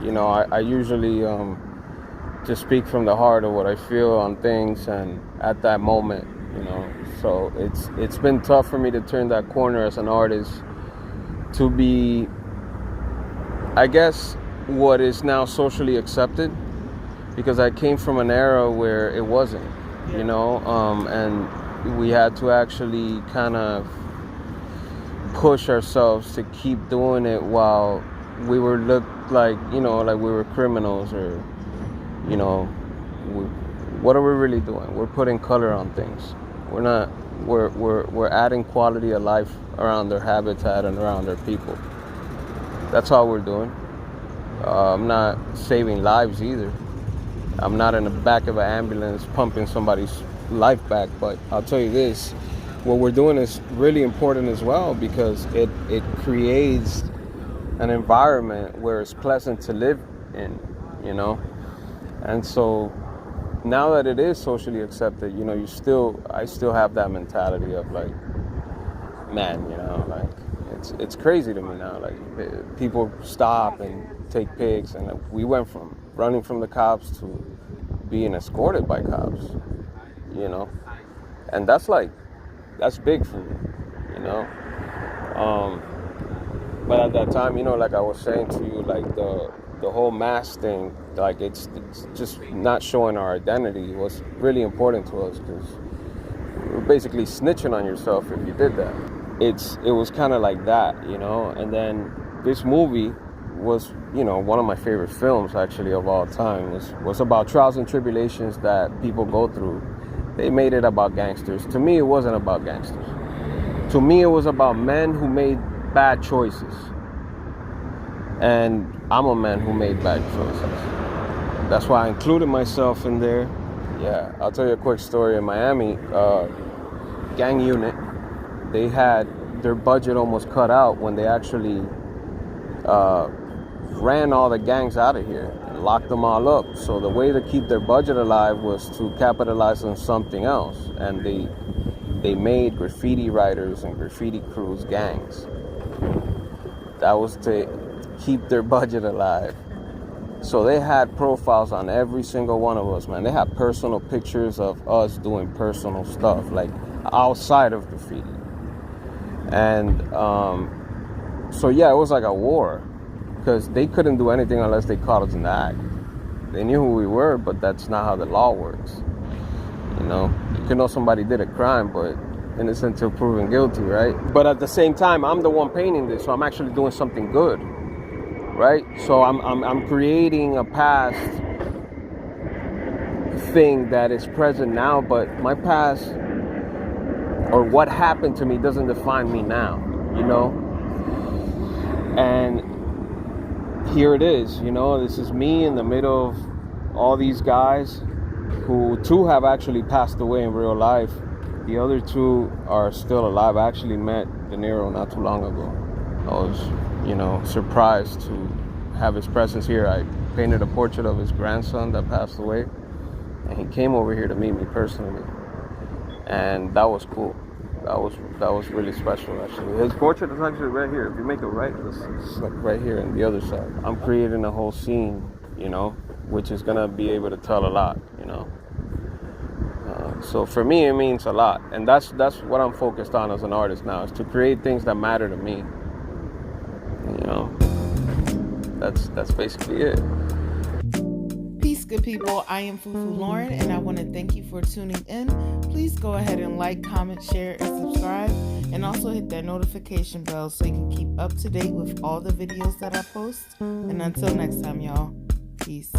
You know, I usually just speak from the heart of what I feel on things and at that moment, you know. So it's been tough for me to turn that corner as an artist to be, I guess, what is now socially accepted, because I came from an era where it wasn't, you know, and we had to actually kind of push ourselves to keep doing it while we were looked like, you know, like we were criminals, or, you know, what are we really doing? We're putting color on things. We're not. We're adding quality of life around their habitat and around their people. That's all we're doing. I'm not saving lives either. I'm not in the back of an ambulance pumping somebody's life back. But I'll tell you this: what we're doing is really important as well, because it creates an environment where it's pleasant to live in, you know. And so now that it is socially accepted, you know, I still have that mentality of like, man, you know, like it's crazy to me now. Like people stop and take pics, and we went from running from the cops to being escorted by cops, you know, and that's big for me, you know. But at that time, you know, like I was saying to you, like the whole mask thing, like it's just not showing our identity was really important to us, because you're basically snitching on yourself if you did that. It was kind of like that, you know. And then this movie was, you know, one of my favorite films actually of all time. Was about trials and tribulations that people go through. They made it about gangsters. To me, it wasn't about gangsters. To me, it was about men who made bad choices. And I'm a man who made bad choices. That's why I included myself in there. Yeah, I'll tell you a quick story. In Miami, gang unit, they had their budget almost cut out when they actually ran all the gangs out of here and locked them all up. So the way to keep their budget alive was to capitalize on something else. And they made graffiti writers and graffiti crews gangs. That was to keep their budget alive. So they had profiles on every single one of us, man. They had personal pictures of us doing personal stuff, like outside of graffiti. And so yeah, it was like a war, because they couldn't do anything unless they caught us in the act. They knew who we were, but that's not how the law works. You know, you can know somebody did a crime, but innocent till proven guilty, right? But at the same time, I'm the one painting this, so I'm actually doing something good, right? So I'm creating a past thing that is present now, but my past or what happened to me doesn't define me now, you know? And here it is, you know, this is me in the middle of all these guys who two have actually passed away in real life. The other two are still alive. I actually met De Niro not too long ago. I was, you know, surprised to have his presence here. I painted a portrait of his grandson that passed away, and he came over here to meet me personally. And that was cool. That was really special, actually. His portrait is actually right here. If you make it right, it's like right here on the other side. I'm creating a whole scene, you know, which is gonna be able to tell a lot, you know. So for me, it means a lot, and that's what I'm focused on as an artist now, is to create things that matter to me. You know, that's basically it. Peace, good people. I am Fufu Lauren, and I want to thank you for tuning in. Please go ahead and like, comment, share, and subscribe, and also hit that notification bell so you can keep up to date with all the videos that I post. And until next time, y'all, peace.